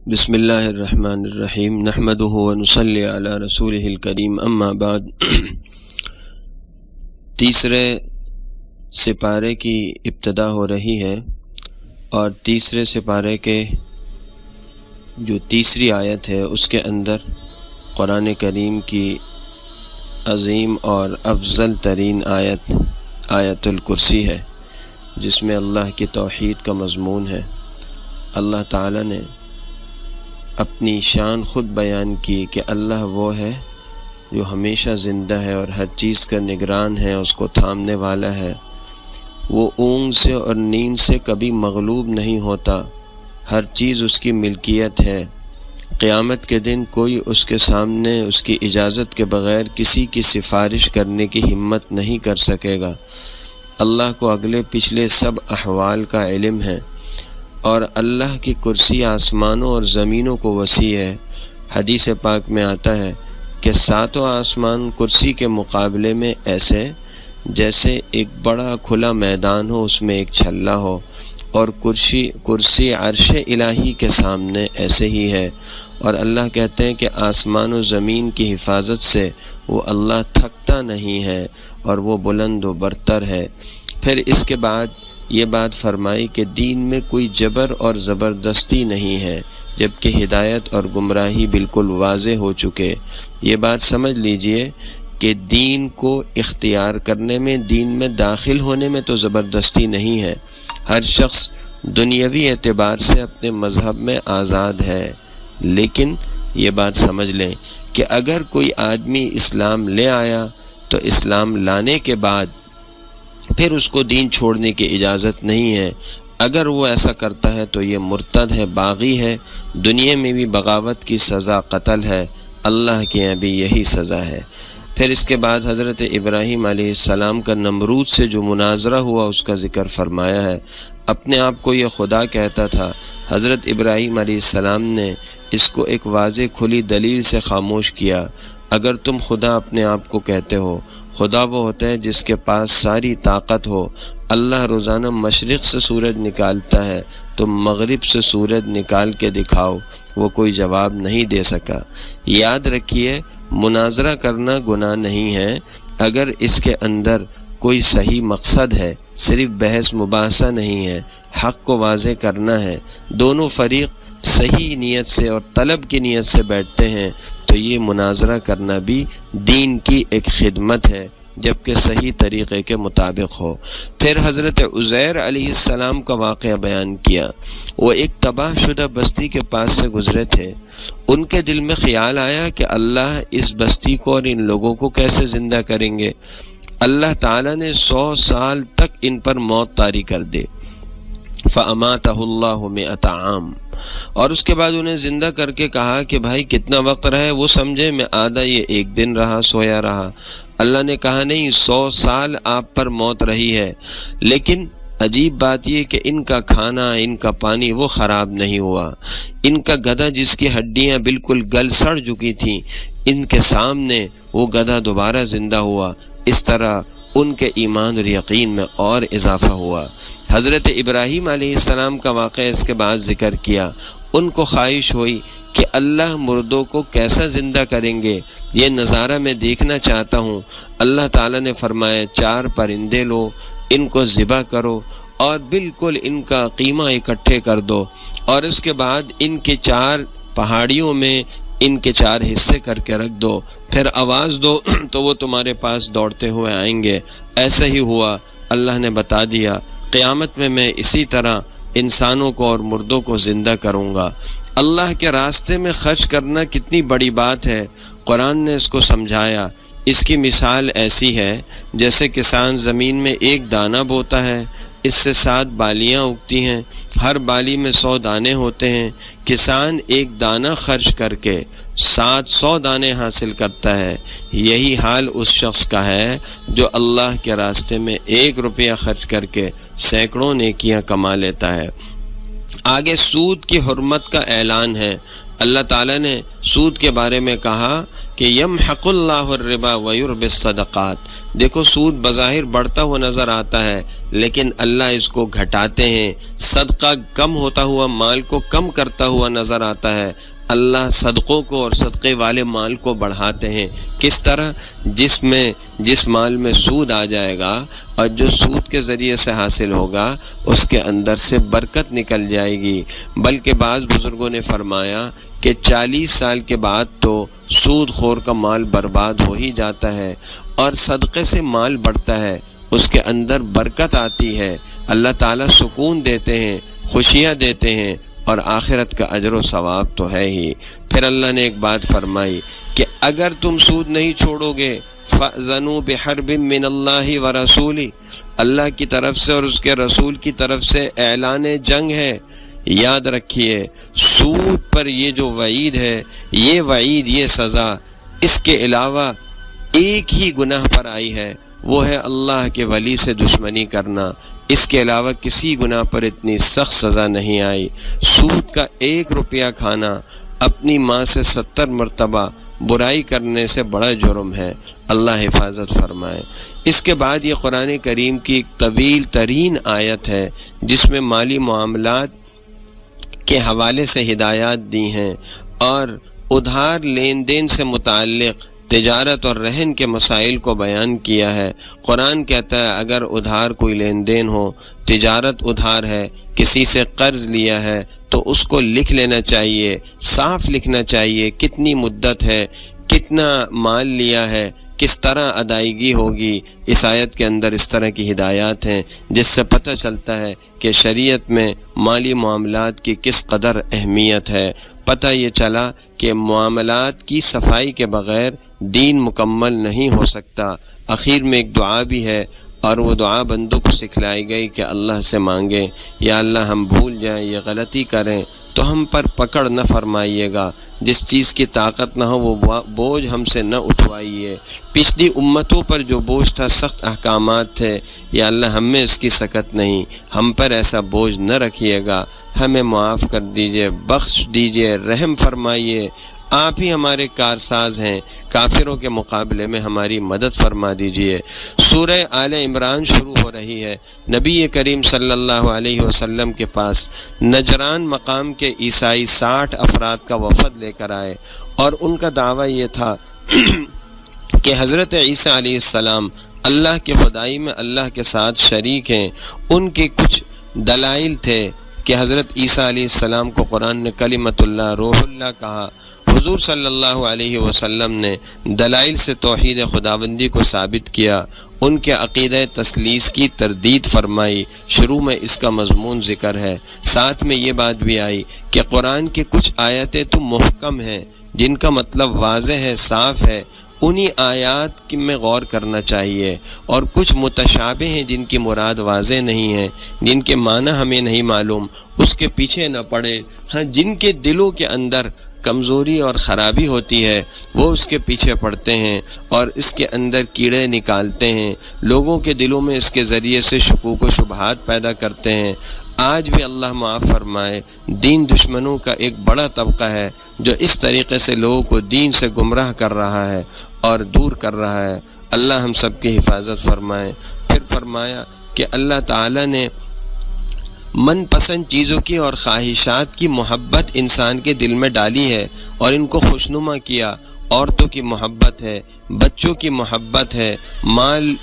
بسم اللہ الرحمن الرحیم نحمدہ ونصلی علی رسولہ الکریم اما بعد تیسرے سپارے کی ابتدا ہو رہی ہے اور تیسرے سپارے کے جو تیسری آیت ہے اس کے اندر قرآن کریم کی عظیم اور افضل ترین آیت الکرسی ہے، جس میں اللہ کی توحید کا مضمون ہے۔ اللہ تعالیٰ نے اپنی شان خود بیان کی کہ اللہ وہ ہے جو ہمیشہ زندہ ہے اور ہر چیز کا نگران ہے، اس کو تھامنے والا ہے۔ وہ اونگ سے اور نیند سے کبھی مغلوب نہیں ہوتا، ہر چیز اس کی ملکیت ہے۔ قیامت کے دن کوئی اس کے سامنے اس کی اجازت کے بغیر کسی کی سفارش کرنے کی ہمت نہیں کر سکے گا۔ اللہ کو اگلے پچھلے سب احوال کا علم ہے، اور اللہ کی کرسی آسمانوں اور زمینوں کو وسیع ہے۔ حدیث پاک میں آتا ہے کہ ساتوں آسمان کرسی کے مقابلے میں ایسے جیسے ایک بڑا کھلا میدان ہو، اس میں ایک چھلا ہو، اور کرسی عرش الہی کے سامنے ایسے ہی ہے۔ اور اللہ کہتے ہیں کہ آسمان و زمین کی حفاظت سے وہ اللہ تھکتا نہیں ہے اور وہ بلند و برتر ہے۔ پھر اس کے بعد یہ بات فرمائی کہ دین میں کوئی جبر اور زبردستی نہیں ہے، جبکہ ہدایت اور گمراہی بالکل واضح ہو چکے۔ یہ بات سمجھ لیجئے کہ دین کو اختیار کرنے میں، دین میں داخل ہونے میں تو زبردستی نہیں ہے۔ ہر شخص دنیاوی اعتبار سے اپنے مذہب میں آزاد ہے، لیکن یہ بات سمجھ لیں کہ اگر کوئی آدمی اسلام لے آیا تو اسلام لانے کے بعد پھر اس کو دین چھوڑنے کی اجازت نہیں ہے۔ اگر وہ ایسا کرتا ہے تو یہ مرتد ہے، باغی ہے۔ دنیا میں بھی بغاوت کی سزا قتل ہے، اللہ کے یہاں بھی یہی سزا ہے۔ پھر اس کے بعد حضرت ابراہیم علیہ السلام کا نمرود سے جو مناظرہ ہوا اس کا ذکر فرمایا ہے۔ اپنے آپ کو یہ خدا کہتا تھا۔ حضرت ابراہیم علیہ السلام نے اس کو ایک واضح کھلی دلیل سے خاموش کیا۔ اگر تم خدا اپنے آپ کو کہتے ہو، خدا وہ ہوتا ہے جس کے پاس ساری طاقت ہو۔ اللہ روزانہ مشرق سے سورج نکالتا ہے، تم مغرب سے سورج نکال کے دکھاؤ۔ وہ کوئی جواب نہیں دے سکا۔ یاد رکھیے، مناظرہ کرنا گناہ نہیں ہے اگر اس کے اندر کوئی صحیح مقصد ہے، صرف بحث مباحثہ نہیں ہے، حق کو واضح کرنا ہے۔ دونوں فریق صحیح نیت سے اور طلب کی نیت سے بیٹھتے ہیں تو یہ مناظرہ کرنا بھی دین کی ایک خدمت ہے، جبکہ صحیح طریقے کے مطابق ہو۔ پھر حضرت عزیر علیہ السلام کا واقعہ بیان کیا۔ وہ ایک تباہ شدہ بستی کے پاس سے گزرے تھے۔ ان کے دل میں خیال آیا کہ اللہ اس بستی کو اور ان لوگوں کو کیسے زندہ کریں گے۔ اللہ تعالیٰ نے 100 سال تک ان پر موت طاری کر دی۔ فَأَمَاتَهُ اللَّهُ 100 عام، اور اس کے بعد انہیں زندہ کر کے کہا کہ بھائی کتنا وقت رہے؟ وہ سمجھے میں آدھا یہ ایک دن رہا، سویا رہا۔ اللہ نے کہا نہیں، 100 سال آپ پر موت رہی ہے، لیکن عجیب بات یہ کہ ان کا کھانا، ان کا پانی وہ خراب نہیں ہوا۔ ان کا گدھا جس کی ہڈیاں بالکل گل سڑ چکی تھیں، ان کے سامنے وہ گدھا دوبارہ زندہ ہوا۔ اس طرح ان کے ایمان اور یقین میں اور اضافہ ہوا۔ حضرت ابراہیم علیہ السلام کا واقعہ اس کے بعد ذکر کیا۔ ان کو خواہش ہوئی کہ اللہ مردوں کو کیسا زندہ کریں گے، یہ نظارہ میں دیکھنا چاہتا ہوں۔ اللہ تعالیٰ نے فرمایا 4 پرندے لو، ان کو ذبح کرو اور بالکل ان کا قیمہ اکٹھے کر دو، اور اس کے بعد ان کے 4 پہاڑیوں میں ان کے 4 حصے کر کے رکھ دو، پھر آواز دو تو وہ تمہارے پاس دوڑتے ہوئے آئیں گے۔ ایسا ہی ہوا۔ اللہ نے بتا دیا قیامت میں اسی طرح انسانوں کو اور مردوں کو زندہ کروں گا۔ اللہ کے راستے میں خرچ کرنا کتنی بڑی بات ہے، قرآن نے اس کو سمجھایا۔ اس کی مثال ایسی ہے جیسے کسان زمین میں ایک دانہ بوتا ہے، اس سے 7 بالیاں اگتی ہیں، ہر بالی میں 100 دانے ہوتے ہیں۔ کسان ایک دانہ خرچ کر کے 700 دانے حاصل کرتا ہے۔ یہی حال اس شخص کا ہے جو اللہ کے راستے میں 1 روپیہ خرچ کر کے سینکڑوں نیکیاں کما لیتا ہے۔ آگے سود کی حرمت کا اعلان ہے۔ اللہ تعالیٰ نے سود کے بارے میں کہا کہ یمحق اللہ الربا ویربی الصدقات، دیکھو سود بظاہر بڑھتا ہوا نظر آتا ہے لیکن اللہ اس کو گھٹاتے ہیں، صدقہ کم ہوتا ہوا مال کو کم کرتا ہوا نظر آتا ہے، اللہ صدقوں کو اور صدقے والے مال کو بڑھاتے ہیں۔ کس طرح؟ جس مال میں سود آ جائے گا اور جو سود کے ذریعے سے حاصل ہوگا اس کے اندر سے برکت نکل جائے گی، بلکہ بعض بزرگوں نے فرمایا کہ 40 سال کے بعد تو سود خور کا مال برباد ہو ہی جاتا ہے، اور صدقے سے مال بڑھتا ہے، اس کے اندر برکت آتی ہے، اللہ تعالیٰ سکون دیتے ہیں، خوشیاں دیتے ہیں، اور آخرت کا اجر و ثواب تو ہے ہی۔ پھر اللہ نے ایک بات فرمائی کہ اگر تم سود نہیں چھوڑو گے فَأْذَنُوا بِحَرْبٍ مِّنَ اللَّهِ وَرَسُولِهِ، اللہ کی طرف سے اور اس کے رسول کی طرف سے اعلان جنگ ہے۔ یاد رکھیے سود پر یہ جو وعید ہے، یہ وعید، یہ سزا، اس کے علاوہ ایک ہی گناہ پر آئی ہے، وہ ہے اللہ کے ولی سے دشمنی کرنا۔ اس کے علاوہ کسی گناہ پر اتنی سخت سزا نہیں آئی۔ سود کا 1 روپیہ کھانا اپنی ماں سے 70 مرتبہ برائی کرنے سے بڑا جرم ہے، اللہ حفاظت فرمائے۔ اس کے بعد یہ قرآن کریم کی ایک طویل ترین آیت ہے جس میں مالی معاملات کے حوالے سے ہدایات دی ہیں اور ادھار لین دین سے متعلق تجارت اور رہن کے مسائل کو بیان کیا ہے۔ قرآن کہتا ہے اگر ادھار کوئی لین دین ہو، تجارت ادھار ہے، کسی سے قرض لیا ہے تو اس کو لکھ لینا چاہیے، صاف لکھنا چاہیے، کتنی مدت ہے، کتنا مال لیا ہے، کس طرح ادائیگی ہوگی۔ اس آیت کے اندر اس طرح کی ہدایات ہیں جس سے پتہ چلتا ہے کہ شریعت میں مالی معاملات کی کس قدر اہمیت ہے۔ پتہ یہ چلا کہ معاملات کی صفائی کے بغیر دین مکمل نہیں ہو سکتا۔ آخر میں ایک دعا بھی ہے اور وہ دعا بندوں کو سکھلائی گئی کہ اللہ سے مانگیں، یا اللہ ہم بھول جائیں یا غلطی کریں تو ہم پر پکڑ نہ فرمائیے گا، جس چیز کی طاقت نہ ہو وہ بوجھ ہم سے نہ اٹھوائیے۔ پچھلی امتوں پر جو بوجھ تھا، سخت احکامات تھے، یا اللہ ہم میں اس کی سکت نہیں، ہم پر ایسا بوجھ نہ رکھیے گا، ہمیں معاف کر دیجئے، بخش دیجئے، رحم فرمائیے۔ آپ ہی ہمارے کارساز ہیں، کافروں کے مقابلے میں ہماری مدد فرما دیجئے۔ سورہ آل عمران شروع ہو رہی ہے۔ نبی کریم صلی اللہ علیہ وسلم کے پاس نجران مقام کے عیسائی 60 افراد کا وفد لے کر آئے، اور ان کا دعویٰ یہ تھا کہ حضرت عیسیٰ علیہ السلام اللہ کی خدائی میں اللہ کے ساتھ شریک ہیں۔ ان کے کچھ دلائل تھے کہ حضرت عیسیٰ علیہ السلام کو قرآن نے کلمۃ اللہ، روح اللہ کہا۔ حضور صلی اللہ علیہ وسلم نے دلائل سے توحید خداوندی کو ثابت کیا، ان کے عقیدہ تثلیث کی تردید فرمائی۔ شروع میں اس کا مضمون ذکر ہے، ساتھ میں یہ بات بھی آئی کہ قرآن کی کچھ آیتیں تو محکم ہیں جن کا مطلب واضح ہے، صاف ہے، انہی آیات میں غور کرنا چاہیے، اور کچھ متشابہ ہیں جن کی مراد واضح نہیں ہے، جن کے معنی ہمیں نہیں معلوم، اس کے پیچھے نہ پڑے۔ ہاں، جن کے دلوں کے اندر کمزوری اور خرابی ہوتی ہے وہ اس کے پیچھے پڑتے ہیں اور اس کے اندر کیڑے نکالتے ہیں، لوگوں کے دلوں میں اس کے ذریعے سے شکوک و شبہات پیدا کرتے ہیں۔ آج بھی اللہ معاف فرمائے، دین دشمنوں کا ایک بڑا طبقہ ہے جو اس طریقے سے لوگوں کو دین سے گمراہ کر رہا ہے اور دور کر رہا ہے۔ اللہ ہم سب کی حفاظت فرمائے۔ پھر فرمایا کہ اللہ تعالیٰ نے من پسند چیزوں کی اور خواہشات کی محبت انسان کے دل میں ڈالی ہے اور ان کو خوشنما کیا۔ عورتوں کی محبت ہے، بچوں کی محبت ہے، مال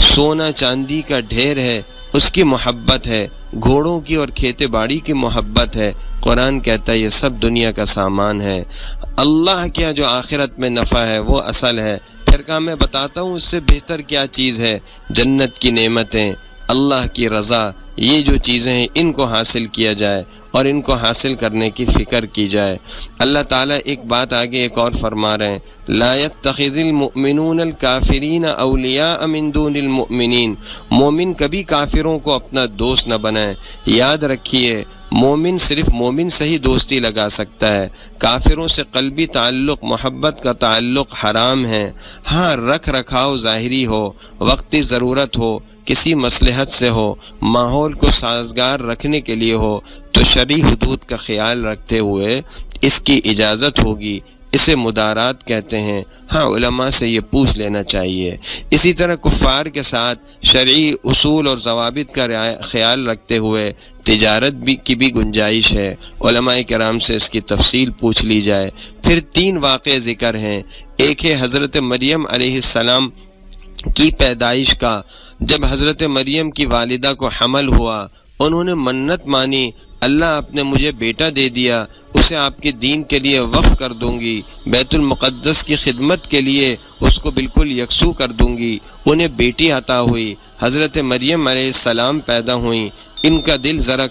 سونا چاندی کا ڈھیر ہے اس کی محبت ہے، گھوڑوں کی اور کھیتی باڑی کی محبت ہے۔ قرآن کہتا ہے یہ سب دنیا کا سامان ہے، اللہ کیا جو آخرت میں نفع ہے وہ اصل ہے۔ پھر کہا میں بتاتا ہوں اس سے بہتر کیا چیز ہے، جنت کی نعمتیں، اللہ کی رضا، یہ جو چیزیں ہیں ان کو حاصل کیا جائے اور ان کو حاصل کرنے کی فکر کی جائے۔ اللہ تعالیٰ ایک بات آگے ایک اور فرما رہے ہیں، لا يتخذ المؤمنون الکافرین اولیاء من دون المؤمنین، مومن کبھی کافروں کو اپنا دوست نہ بنائیں۔ یاد رکھیے مومن صرف مومن سے ہی دوستی لگا سکتا ہے، کافروں سے قلبی تعلق، محبت کا تعلق حرام ہے۔ ہاں، رکھ رکھاؤ ظاہری ہو، وقتی ضرورت ہو، کسی مصلحت سے ہو، ماحول کو سازگار رکھنے کے لیے ہو تو شرعی حدود کا خیال رکھتے ہوئے اس کی اجازت ہوگی، اسے مدارات کہتے ہیں۔ ہاں علماء سے یہ پوچھ لینا چاہیے۔ اسی طرح کفار کے ساتھ شرعی اصول اور ضوابط کا خیال رکھتے ہوئے تجارت کی بھی گنجائش ہے۔ علماء کرام سے اس کی تفصیل پوچھ لی جائے۔ پھر 3 واقعے ذکر ہیں۔ ایک ہے حضرت مریم علیہ السلام کی پیدائش کا۔ جب حضرت مریم کی والدہ کو حمل ہوا، انہوں نے منت مانی، اللہ آپ نے مجھے بیٹا دے دیا، اسے آپ کے دین کے لیے وقف کر دوں گی، بیت المقدس کی خدمت کے لیے اس کو بالکل یکسو کر دوں گی۔ انہیں بیٹی عطا ہوئی، حضرت مریم علیہ السلام پیدا ہوئیں۔ ان کا دل ذرا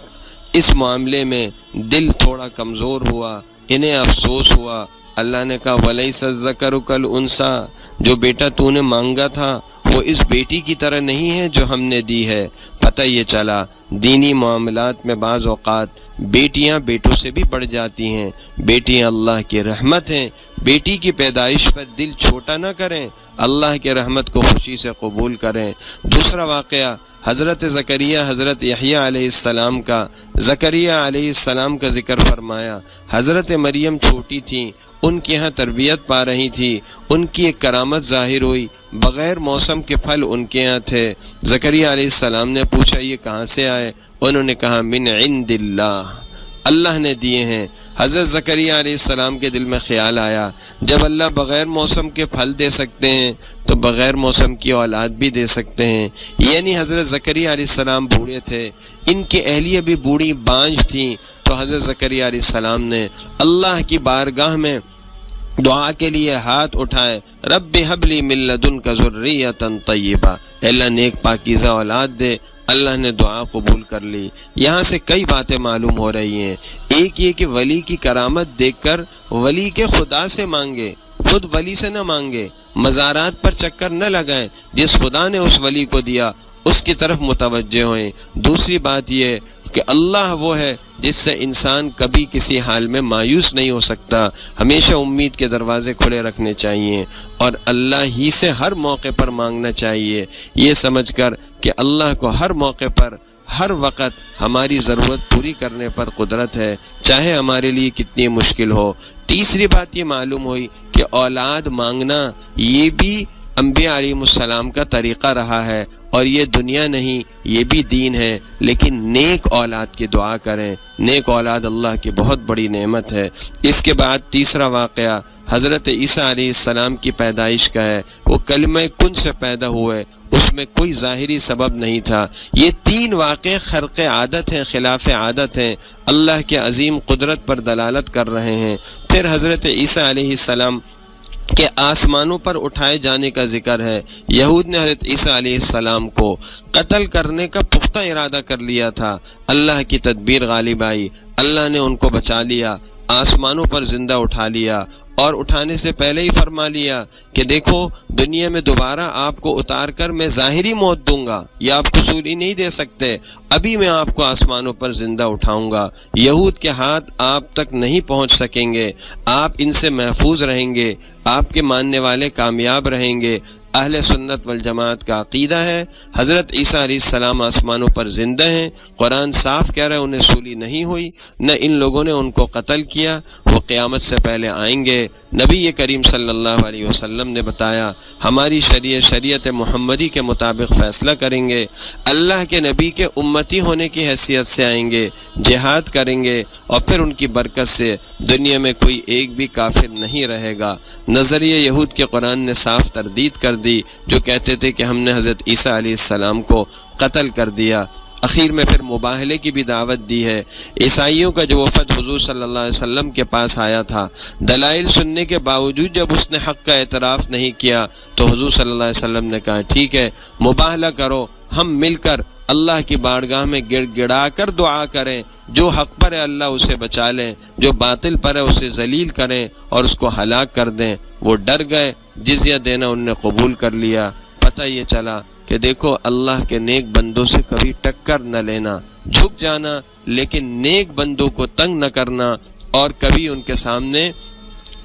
اس معاملے میں دل تھوڑا کمزور ہوا، انہیں افسوس ہوا۔ اللہ نے کہا وَلَيْسَ الذَّكَرُ كَالْأُنثىٰ، جو بیٹا تو نے مانگا تھا وہ اس بیٹی کی طرح نہیں ہے جو ہم نے دی ہے۔ پتہ یہ چلا دینی معاملات میں بعض اوقات بیٹیاں بیٹوں سے بھی بڑھ جاتی ہیں۔ بیٹیاں اللہ کی رحمت ہیں۔ بیٹی کی پیدائش پر دل چھوٹا نہ کریں، اللہ کی رحمت کو خوشی سے قبول کریں۔ دوسرا واقعہ حضرت زکریا حضرت یحییٰ علیہ السلام کا۔ زکریا علیہ السلام کا ذکر فرمایا۔ حضرت مریم چھوٹی تھیں، ان کے ہاں تربیت پا رہی تھی، ان کی ایک کرامت ظاہر ہوئی، بغیر موسم کے پھل ان کے ہاں تھے۔ زکریا علیہ السلام نے پوچھا یہ کہاں سے آئے؟ انہوں نے کہا من عند اللہ، اللہ نے دیے ہیں۔ حضرت زکریا علیہ السلام کے دل میں خیال آیا جب اللہ بغیر موسم کے پھل دے سکتے ہیں تو بغیر موسم کی اولاد بھی دے سکتے ہیں۔ یعنی حضرت زکریا علیہ السلام بوڑھے تھے، ان کی اہلیہ بھی بوڑھی بانجھ تھیں، تو حضرت زکریا علیہ السلام نے اللہ کی بارگاہ میں دعا کے لیے ہاتھ اٹھائے، رب ہب لی من لدنک ذریۃ طیبہ، اللہ نیک پاکیزہ اولاد دے۔ اللہ نے دعا قبول کر لی۔ یہاں سے کئی باتیں معلوم ہو رہی ہیں۔ ایک یہ کہ ولی کی کرامت دیکھ کر ولی کے خدا سے مانگے، خود ولی سے نہ مانگے، مزارات پر چکر نہ لگائیں، جس خدا نے اس ولی کو دیا اس کی طرف متوجہ ہوئیں۔ دوسری بات یہ کہ اللہ وہ ہے جس سے انسان کبھی کسی حال میں مایوس نہیں ہو سکتا، ہمیشہ امید کے دروازے کھلے رکھنے چاہیے اور اللہ ہی سے ہر موقع پر مانگنا چاہیے، یہ سمجھ کر کہ اللہ کو ہر موقع پر ہر وقت ہماری ضرورت پوری کرنے پر قدرت ہے، چاہے ہمارے لیے کتنی مشکل ہو۔ تیسری بات یہ معلوم ہوئی کہ اولاد مانگنا یہ بھی انبیاء علیہ السلام کا طریقہ رہا ہے، اور یہ دنیا نہیں یہ بھی دین ہے، لیکن نیک اولاد کی دعا کریں۔ نیک اولاد اللہ کی بہت بڑی نعمت ہے۔ اس کے بعد تیسرا واقعہ حضرت عیسیٰ علیہ السلام کی پیدائش کا ہے۔ وہ کلمہ کن سے پیدا ہوئے، اس میں کوئی ظاہری سبب نہیں تھا۔ یہ 3 واقعے خرق عادت ہیں، خلاف عادت ہیں، اللہ کے عظیم قدرت پر دلالت کر رہے ہیں۔ پھر حضرت عیسیٰ علیہ السلام کہ آسمانوں پر اٹھائے جانے کا ذکر ہے۔ یہود نے حضرت عیسیٰ علیہ السلام کو قتل کرنے کا پختہ ارادہ کر لیا تھا، اللہ کی تدبیر غالب آئی، اللہ نے ان کو بچا لیا، آسمانوں پر زندہ اٹھا لیا، اور اٹھانے سے پہلے ہی فرما لیا کہ دیکھو دنیا میں دوبارہ آپ کو اتار کر میں ظاہری موت دوں گا، یہ آپ کو سولی نہیں دے سکتے، ابھی میں آپ کو آسمانوں پر زندہ اٹھاؤں گا، یہود کے ہاتھ آپ تک نہیں پہنچ سکیں گے، آپ ان سے محفوظ رہیں گے، آپ کے ماننے والے کامیاب رہیں گے۔ اہل سنت والجماعت کا عقیدہ ہے حضرت عیسیٰ علیہ السلام آسمانوں پر زندہ ہیں، قرآن صاف کہہ رہا ہے انہیں سولی نہیں ہوئی، نہ ان لوگوں نے ان کو قتل کیا، وہ قیامت سے پہلے آئیں گے۔ نبی کریم صلی اللہ علیہ وسلم نے بتایا ہماری شریعت محمدی کے مطابق فیصلہ کریں گے، اللہ کے نبی کے امتی ہونے کی حیثیت سے آئیں گے، جہاد کریں گے، اور پھر ان کی برکت سے دنیا میں کوئی ایک بھی کافر نہیں رہے گا۔ نظریہ یہود کے قرآن نے صاف تردید کر دی جو کہتے تھے کہ ہم نے حضرت عیسیٰ علیہ السلام کو قتل کر دیا۔ اخیر میں پھر مباہلے کی بھی دعوت دی ہے۔ عیسائیوں کا جو وفد حضور صلی اللہ علیہ وسلم کے پاس آیا تھا، دلائل سننے کے باوجود جب اس نے حق کا اعتراف نہیں کیا تو حضور صلی اللہ علیہ وسلم نے کہا ٹھیک ہے مباہلہ کرو، ہم مل کر اللہ کی بارگاہ میں گڑ گڑا کر دعا کریں، جو حق پر ہے اللہ اسے بچا لیں، جو باطل پر ہے اسے ذلیل کریں اور اس کو ہلاک کر دیں۔ وہ ڈر گئے، جزیہ دینا انہوں نے قبول کر لیا۔ پتہ یہ چلا کہ دیکھو اللہ کے نیک بندوں سے کبھی ٹکر نہ لینا، جھک جانا، لیکن نیک بندوں کو تنگ نہ کرنا اور کبھی ان کے سامنے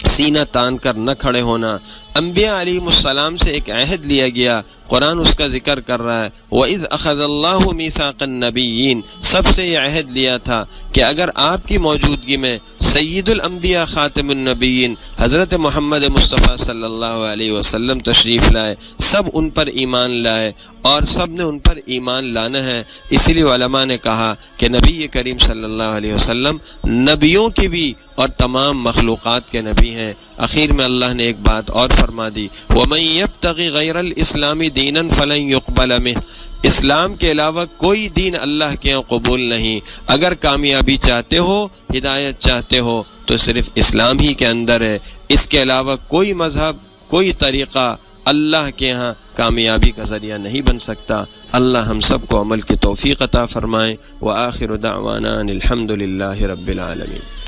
سینہ تان کر نہ کھڑے ہونا۔ انبیاء علیہ السلام سے ایک عہد لیا گیا، قرآن اس کا ذکر کر رہا ہے، وَإِذْ أَخَذَ اللَّهُ مِيثَاقَ النَّبِيِّينَ، سب سے یہ عہد لیا تھا کہ اگر آپ کی موجودگی میں سید الانبیاء خاتم النبیین حضرت محمد مصطفیٰ صلی اللہ علیہ وسلم تشریف لائے، سب ان پر ایمان لائے اور سب نے ان پر ایمان لانا ہے۔ اسی لیے علماء نے کہا کہ نبی کریم صلی اللہ علیہ وسلم نبیوں کی بھی اور تمام مخلوقات کے نبی ہیں۔ آخر میں اللہ نے ایک بات اور فرما دی، وَمَن يَبْتَغِ غَيْرَ الْإِسْلَامِ دِينًا فَلَن يُقْبَلَ مِنْهُ، اسلام کے علاوہ کوئی دین اللہ کے یہاں قبول نہیں۔ اگر کامیابی چاہتے ہو، ہدایت چاہتے ہو تو صرف اسلام ہی کے اندر ہے، اس کے علاوہ کوئی مذہب، کوئی طریقہ اللہ کے یہاں کامیابی کا ذریعہ نہیں بن سکتا۔ اللہ ہم سب کو عمل کی توفیق عطا فرمائے۔ وآخر دعوانا الحمد للہ رب العالمین۔